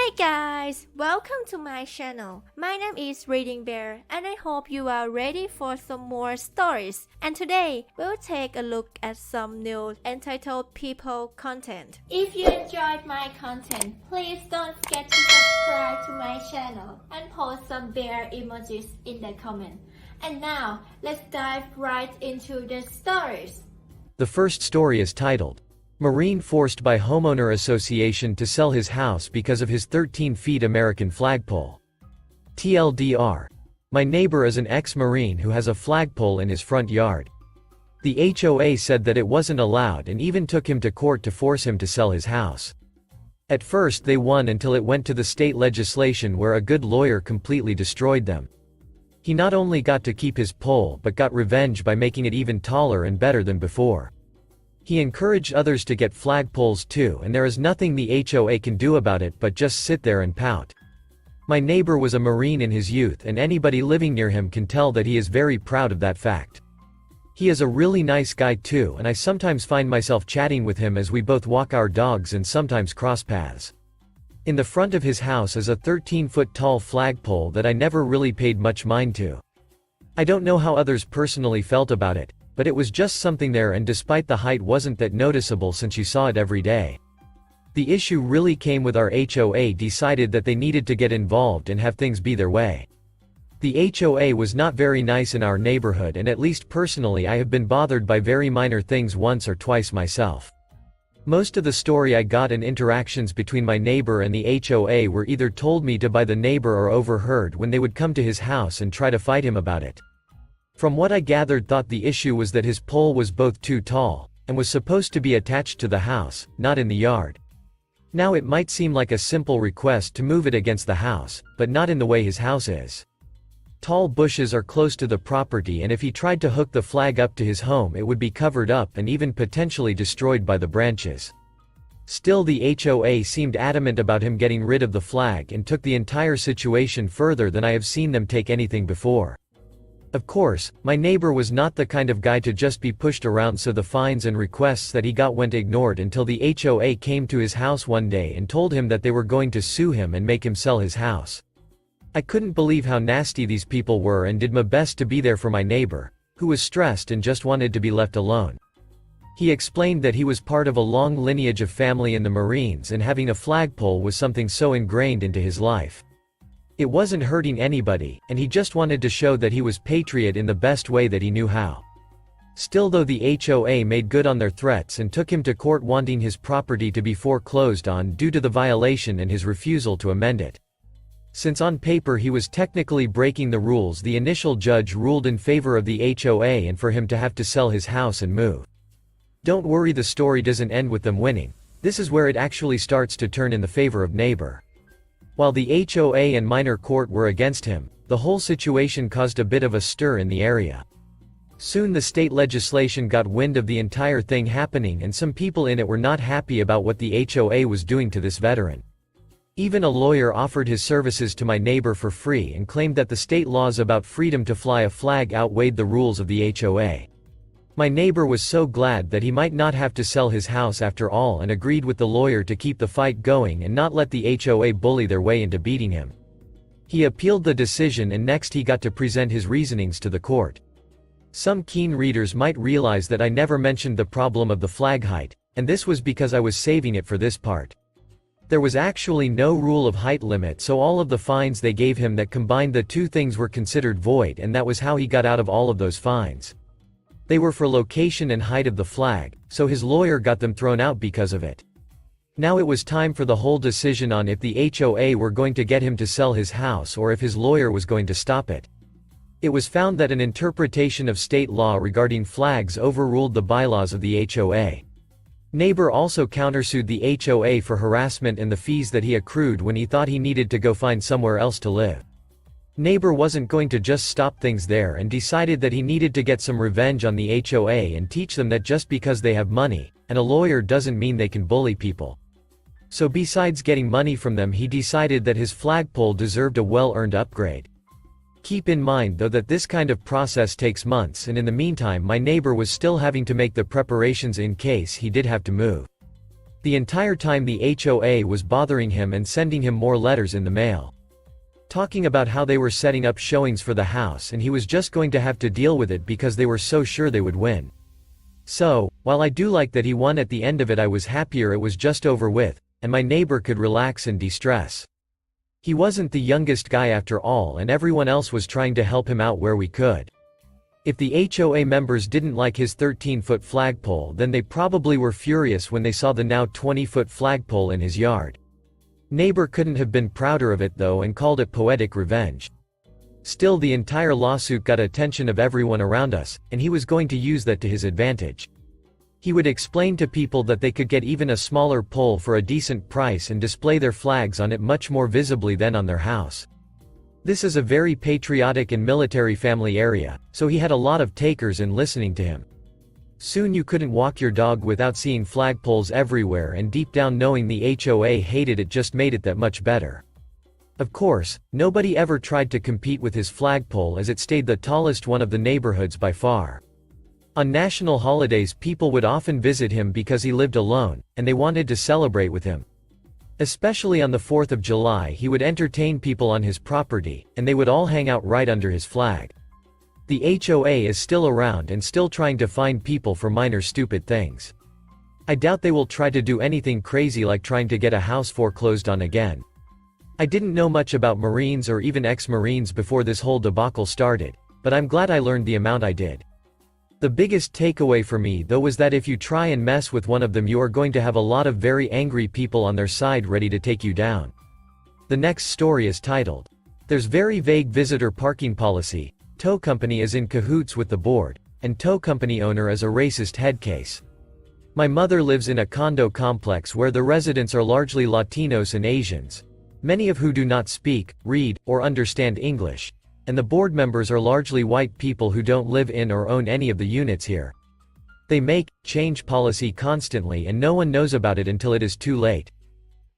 Hey guys, welcome to my channel. My name is ReadingBear and I hope you are ready for some more stories. And today, we'll take a look at some new entitled people content. If you enjoyed my content, please don't forget to subscribe to my channel and post some bear emojis in the comment. And now, let's dive right into the stories. The first story is titled, Marine Forced by Homeowner Association to Sell His House Because of His 13 Feet American Flagpole. TLDR. My neighbor is an ex-Marine who has a flagpole in his front yard. The HOA said that it wasn't allowed and even took him to court to force him to sell his house. At first they won until it went to the state legislation where a good lawyer completely destroyed them. He not only got to keep his pole but got revenge by making it even taller and better than before. He encouraged others to get flagpoles too, and there is nothing the HOA can do about it but just sit there and pout. My neighbor was a Marine in his youth and anybody living near him can tell that he is very proud of that fact. He is a really nice guy too, and I sometimes find myself chatting with him as we both walk our dogs and sometimes cross paths. In the front of his house is a 13-foot tall flagpole that I never really paid much mind to. I don't know how others personally felt about it, but it was just something there, and despite the height wasn't that noticeable since you saw it every day. The issue really came with our HOA decided that they needed to get involved and have things be their way. The HOA was not very nice in our neighborhood, and at least personally I have been bothered by very minor things once or twice myself. Most of the story I got and interactions between my neighbor and the HOA were either told me to by the neighbor or overheard when they would come to his house and try to fight him about it. From what I gathered, thought the issue was that his pole was both too tall, and was supposed to be attached to the house, not in the yard. Now it might seem like a simple request to move it against the house, but not in the way his house is. Tall bushes are close to the property, and if he tried to hook the flag up to his home it would be covered up and even potentially destroyed by the branches. Still, the HOA seemed adamant about him getting rid of the flag and took the entire situation further than I have seen them take anything before. Of course, my neighbor was not the kind of guy to just be pushed around, so the fines and requests that he got went ignored until the HOA came to his house one day and told him that they were going to sue him and make him sell his house. I couldn't believe how nasty these people were and did my best to be there for my neighbor, who was stressed and just wanted to be left alone. He explained that he was part of a long lineage of family in the Marines and having a flagpole was something so ingrained into his life. It wasn't hurting anybody, and he just wanted to show that he was patriot in the best way that he knew how. Still, though, the HOA made good on their threats and took him to court wanting his property to be foreclosed on due to the violation and his refusal to amend it. Since on paper he was technically breaking the rules, the initial judge ruled in favor of the HOA and for him to have to sell his house and move. Don't worry, the story doesn't end with them winning. This is where it actually starts to turn in the favor of neighbor. While the HOA and minor court were against him, the whole situation caused a bit of a stir in the area. Soon the state legislation got wind of the entire thing happening, and some people in it were not happy about what the HOA was doing to this veteran. Even a lawyer offered his services to my neighbor for free and claimed that the state laws about freedom to fly a flag outweighed the rules of the HOA. My neighbor was so glad that he might not have to sell his house after all and agreed with the lawyer to keep the fight going and not let the HOA bully their way into beating him. He appealed the decision and next he got to present his reasonings to the court. Some keen readers might realize that I never mentioned the problem of the flag height, and this was because I was saving it for this part. There was actually no rule of height limit, so all of the fines they gave him that combined the two things were considered void, and that was how he got out of all of those fines. They were for location and height of the flag, so his lawyer got them thrown out because of it. Now it was time for the whole decision on if the HOA were going to get him to sell his house or if his lawyer was going to stop it. It was found that an interpretation of state law regarding flags overruled the bylaws of the HOA. Neighbor also countersued the HOA for harassment and the fees that he accrued when he thought he needed to go find somewhere else to live. Neighbor wasn't going to just stop things there and decided that he needed to get some revenge on the HOA and teach them that just because they have money, and a lawyer doesn't mean they can bully people. So besides getting money from them, he decided that his flagpole deserved a well-earned upgrade. Keep in mind though that this kind of process takes months, and in the meantime my neighbor was still having to make the preparations in case he did have to move. The entire time the HOA was bothering him and sending him more letters in the mail, talking about how they were setting up showings for the house and he was just going to have to deal with it because they were so sure they would win. So, while I do like that he won at the end of it, I was happier it was just over with, and my neighbor could relax and de-stress. He wasn't the youngest guy after all, and everyone else was trying to help him out where we could. If the HOA members didn't like his 13-foot flagpole, then they probably were furious when they saw the now 20-foot flagpole in his yard. Neighbor couldn't have been prouder of it though and called it poetic revenge. Still, the entire lawsuit got attention of everyone around us, and he was going to use that to his advantage. He would explain to people that they could get even a smaller pole for a decent price and display their flags on it much more visibly than on their house. This is a very patriotic and military family area, so he had a lot of takers in listening to him. Soon you couldn't walk your dog without seeing flagpoles everywhere, and deep down knowing the HOA hated it just made it that much better. Of course, nobody ever tried to compete with his flagpole as it stayed the tallest one of the neighborhoods by far. On national holidays people would often visit him because he lived alone, and they wanted to celebrate with him. Especially on the 4th of July he would entertain people on his property, and they would all hang out right under his flag. The HOA is still around and still trying to fine people for minor stupid things. I doubt they will try to do anything crazy like trying to get a house foreclosed on again. I didn't know much about Marines or even ex-Marines before this whole debacle started, but I'm glad I learned the amount I did. The biggest takeaway for me though was that if you try and mess with one of them you are going to have a lot of very angry people on their side ready to take you down. The next story is titled, "There's Very Vague Visitor Parking Policy, Tow Company is in Cahoots with the Board, and Tow Company Owner is a Racist Head Case." My mother lives in a condo complex where the residents are largely Latinos and Asians, many of who do not speak, read, or understand English, and the board members are largely white people who don't live in or own any of the units here. They change policy constantly and no one knows about it until it is too late.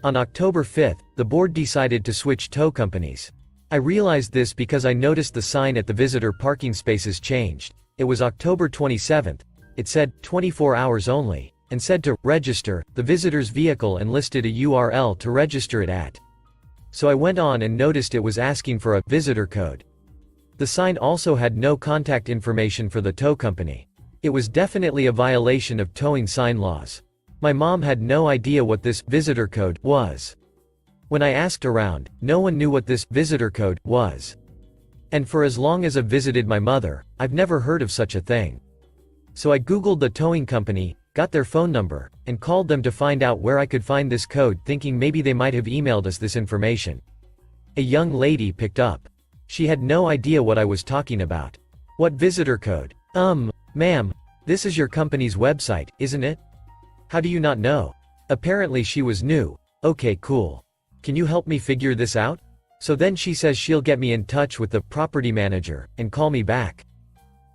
On October 5th, the board decided to switch tow companies. I realized this because I noticed the sign at the visitor parking spaces changed. It was October 27th. It said, 24 hours only, and said to register the visitor's vehicle and listed a URL to register it at. So I went on and noticed it was asking for a visitor code. The sign also had no contact information for the tow company. It was definitely a violation of towing sign laws. My mom had no idea what this visitor code was. When I asked around, no one knew what this visitor code was. And for as long as I've visited my mother, I've never heard of such a thing. So I googled the towing company, got their phone number, and called them to find out where I could find this code, thinking maybe they might have emailed us this information. A young lady picked up. She had no idea what I was talking about. "What visitor code?" Ma'am, this is your company's website, isn't it? How do you not know?" Apparently she was new. "Okay, cool. Can you help me figure this out?" So then she says she'll get me in touch with the property manager, and call me back.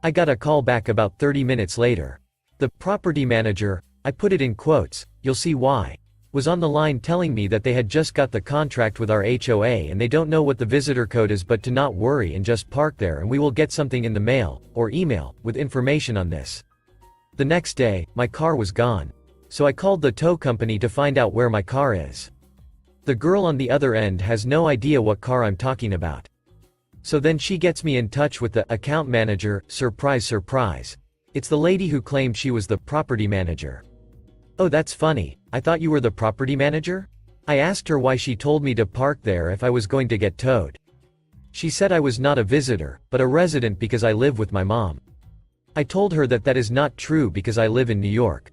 I got a call back about 30 minutes later. The property manager, I put it in quotes, you'll see why, was on the line telling me that they had just got the contract with our HOA and they don't know what the visitor code is, but to not worry and just park there and we will get something in the mail, or email, with information on this. The next day, my car was gone. So I called the tow company to find out where my car is. The girl on the other end has no idea what car I'm talking about. So then she gets me in touch with the account manager. Surprise, surprise. It's the lady who claimed she was the property manager. "Oh, that's funny. I thought you were the property manager?" I asked her why she told me to park there if I was going to get towed. She said I was not a visitor, but a resident because I live with my mom. I told her that that is not true because I live in New York.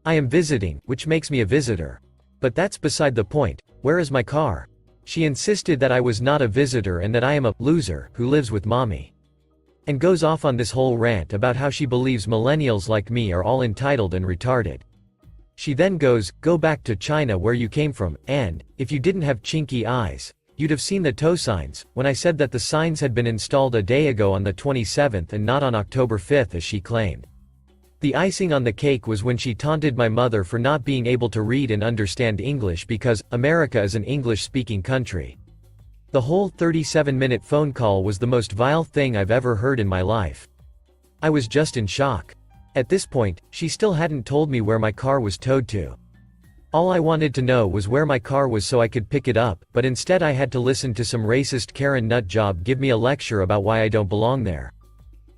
I am visiting, which makes me a visitor. But that's beside the point. Where is my car? She insisted that I was not a visitor and that I am a loser who lives with mommy. And goes off on this whole rant about how she believes millennials like me are all entitled and retarded. She then goes, "Go back to China where you came from, and, if you didn't have chinky eyes, you'd have seen the tow signs," when I said that the signs had been installed a day ago on the 27th and not on October 5th as she claimed. The icing on the cake was when she taunted my mother for not being able to read and understand English because America is an English-speaking country. The whole 37-minute phone call was the most vile thing I've ever heard in my life. I was just in shock. At this point, she still hadn't told me where my car was towed to. All I wanted to know was where my car was so I could pick it up, but instead I had to listen to some racist Karen nutjob give me a lecture about why I don't belong there.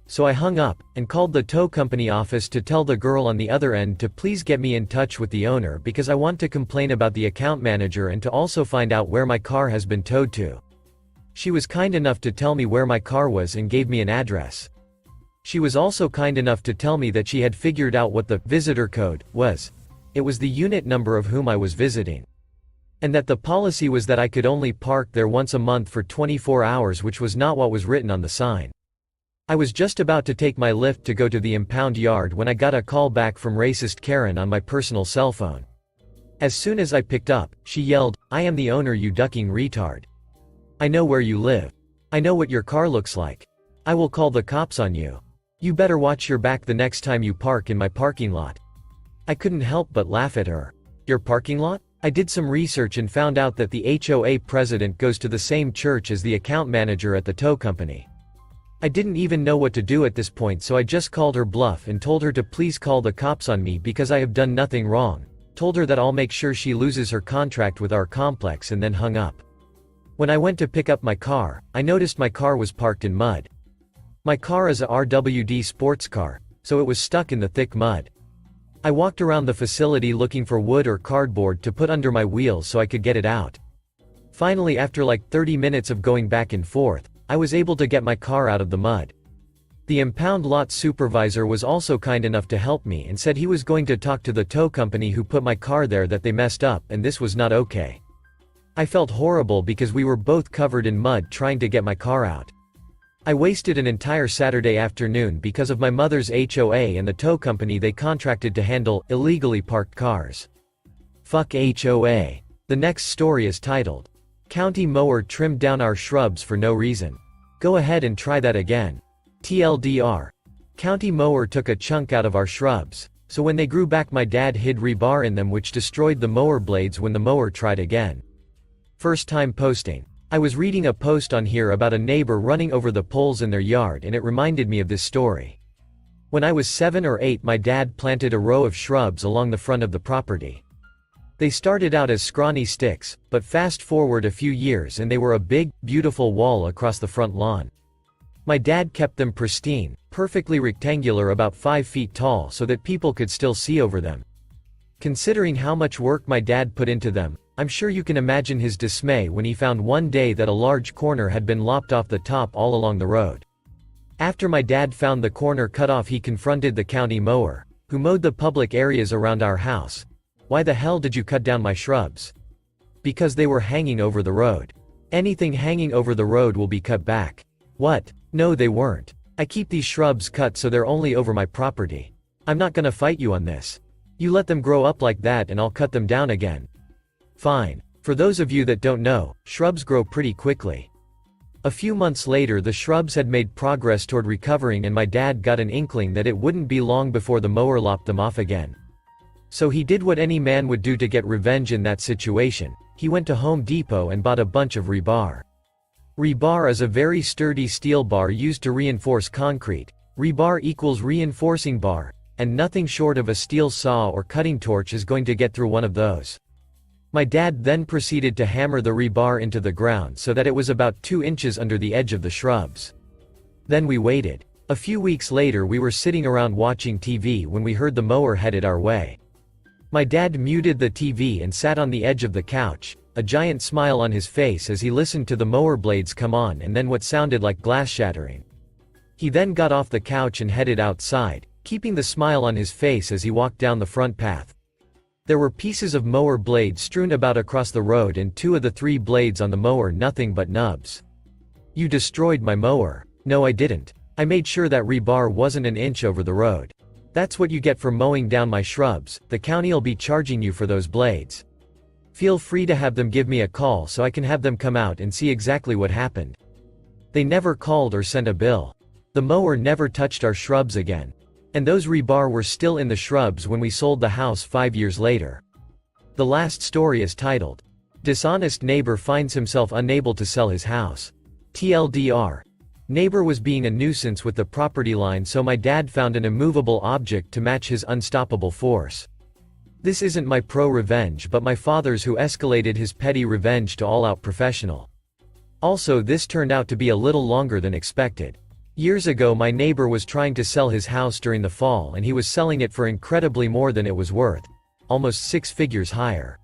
So I hung up, and called the tow company office to tell the girl on the other end to please get me in touch with the owner because I want to complain about the account manager and to also find out where my car has been towed to. She was kind enough to tell me where my car was and gave me an address. She was also kind enough to tell me that she had figured out what the visitor code was. It was the unit number of whom I was visiting. And that the policy was that I could only park there once a month for 24 hours, which was not what was written on the sign. I was just about to take my lift to go to the impound yard when I got a call back from racist Karen on my personal cell phone. As soon as I picked up, she yelled, "I am the owner, you ducking retard. I know where you live. I know what your car looks like. I will call the cops on you. You better watch your back the next time you park in my parking lot." I couldn't help but laugh at her. Your parking lot? I did some research and found out that the HOA president goes to the same church as the account manager at the tow company. I didn't even know what to do at this point, so I just called her bluff and told her to please call the cops on me because I have done nothing wrong. Told her that I'll make sure she loses her contract with our complex and then hung up. When I went to pick up my car, I noticed my car was parked in mud. My car is a RWD sports car, so it was stuck in the thick mud. I walked around the facility looking for wood or cardboard to put under my wheels so I could get it out. Finally, after like 30 minutes of going back and forth, I was able to get my car out of the mud. The impound lot supervisor was also kind enough to help me and said he was going to talk to the tow company who put my car there that they messed up and this was not okay. I felt horrible because we were both covered in mud trying to get my car out. I wasted an entire Saturday afternoon because of my mother's HOA and the tow company they contracted to handle illegally parked cars. Fuck HOA. The next story is titled, "County Mower Trimmed Down Our Shrubs for No Reason." Go ahead and try that again. TLDR. County mower took a chunk out of our shrubs, so when they grew back my dad hid rebar in them which destroyed the mower blades when the mower tried again. First time posting. I was reading a post on here about a neighbor running over the poles in their yard and it reminded me of this story. When I was 7 or 8, my dad planted a row of shrubs along the front of the property. They started out as scrawny sticks, but fast forward a few years and they were a big, beautiful wall across the front lawn. My dad kept them pristine, perfectly rectangular, about 5 feet tall so that people could still see over them. Considering how much work my dad put into them, I'm sure you can imagine his dismay when he found one day that a large corner had been lopped off the top all along the road. After my dad found the corner cut off, he confronted the county mower, who mowed the public areas around our house. "Why the hell did you cut down my shrubs?" "Because they were hanging over the road. Anything hanging over the road will be cut back." "What? No, they weren't. I keep these shrubs cut so they're only over my property. I'm not gonna fight you on this. You let them grow up like that and I'll cut them down again." Fine. For those of you that don't know, shrubs grow pretty quickly. A few months later the shrubs had made progress toward recovering and my dad got an inkling that it wouldn't be long before the mower lopped them off again. So he did what any man would do to get revenge in that situation. He went to Home Depot and bought a bunch of rebar. Rebar is a very sturdy steel bar used to reinforce concrete. Rebar equals reinforcing bar, and nothing short of a steel saw or cutting torch is going to get through one of those. My dad then proceeded to hammer the rebar into the ground so that it was about 2 inches under the edge of the shrubs. Then we waited. A few weeks later we were sitting around watching TV when we heard the mower headed our way. My dad muted the TV and sat on the edge of the couch, a giant smile on his face as he listened to the mower blades come on and then what sounded like glass shattering. He then got off the couch and headed outside, keeping the smile on his face as he walked down the front path. There were pieces of mower blade strewn about across the road and 2 of the 3 blades on the mower nothing but nubs. "You destroyed my mower." "No, I didn't. I made sure that rebar wasn't an inch over the road. That's what you get for mowing down my shrubs. The county'll be charging you for those blades. Feel free to have them give me a call so I can have them come out and see exactly what happened." They never called or sent a bill. The mower never touched our shrubs again. And those rebar were still in the shrubs when we sold the house 5 years later. The last story is titled, "Dishonest Neighbor Finds Himself Unable to Sell His House." TLDR. Neighbor was being a nuisance with the property line, so my dad found an immovable object to match his unstoppable force. This isn't my revenge but my father's, who escalated his petty revenge to all-out professional. Also, this turned out to be a little longer than expected. Years ago my neighbor was trying to sell his house during the fall, and he was selling it for incredibly more than it was worth. Almost 6 figures higher.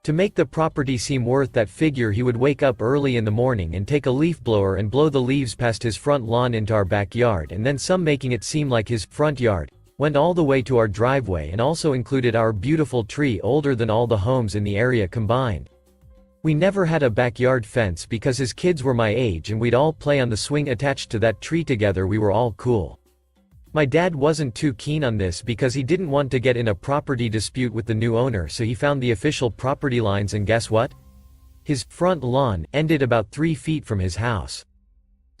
To make the property seem worth that figure, he would wake up early in the morning and take a leaf blower and blow the leaves past his front lawn into our backyard, and then some, making it seem like his front yard went all the way to our driveway and also included our beautiful tree older than all the homes in the area combined. We never had a backyard fence because his kids were my age and we'd all play on the swing attached to that tree together. We were all cool. My dad wasn't too keen on this because he didn't want to get in a property dispute with the new owner, so he found the official property lines, and guess what? His front lawn ended about 3 feet from his house.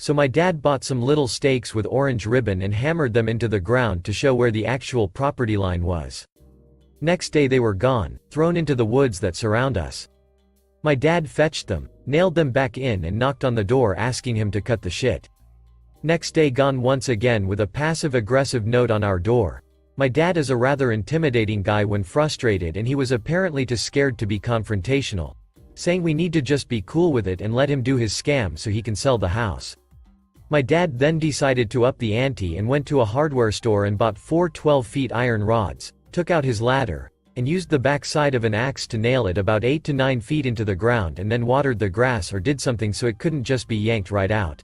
So my dad bought some little stakes with orange ribbon and hammered them into the ground to show where the actual property line was. Next day they were gone, thrown into the woods that surround us. My dad fetched them, nailed them back in, and knocked on the door asking him to cut the shit. Next day gone once again with a passive-aggressive note on our door. My dad is a rather intimidating guy when frustrated, and he was apparently too scared to be confrontational, saying we need to just be cool with it and let him do his scam so he can sell the house. My dad then decided to up the ante and went to a hardware store and bought 4 12-foot iron rods, took out his ladder, and used the back side of an axe to nail it about 8 to 9 feet into the ground, and then watered the grass or did something so it couldn't just be yanked right out.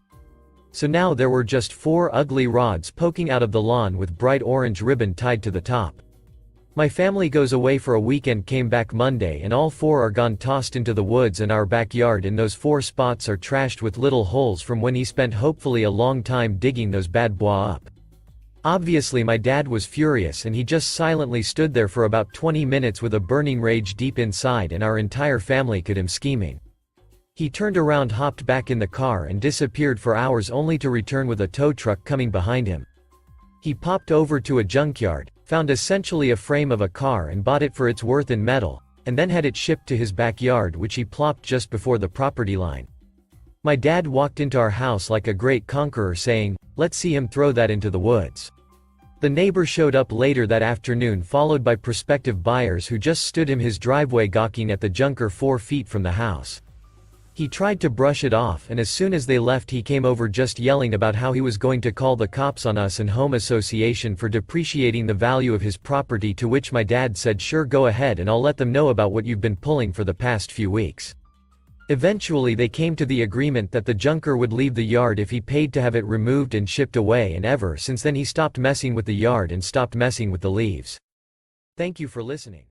So now there were just 4 ugly rods poking out of the lawn with bright orange ribbon tied to the top. My family goes away for a weekend, came back Monday, and all 4 are gone, tossed into the woods, and our backyard in those 4 spots are trashed with little holes from when he spent hopefully a long time digging those bad bois up. Obviously my dad was furious, and he just silently stood there for about 20 minutes with a burning rage deep inside, and our entire family could him scheming. He turned around, hopped back in the car, and disappeared for hours, only to return with a tow truck coming behind him. He popped over to a junkyard, found essentially a frame of a car and bought it for its worth in metal, and then had it shipped to his backyard, which he plopped just before the property line. My dad walked into our house like a great conqueror, saying, "Let's see him throw that into the woods." The neighbor showed up later that afternoon, followed by prospective buyers who just stood in his driveway gawking at the junker 4 feet from the house. He tried to brush it off, and as soon as they left he came over just yelling about how he was going to call the cops on us and home association for depreciating the value of his property, to which my dad said, "Sure, go ahead, and I'll let them know about what you've been pulling for the past few weeks." Eventually they came to the agreement that the junker would leave the yard if he paid to have it removed and shipped away, and ever since then he stopped messing with the yard and stopped messing with the leaves. Thank you for listening.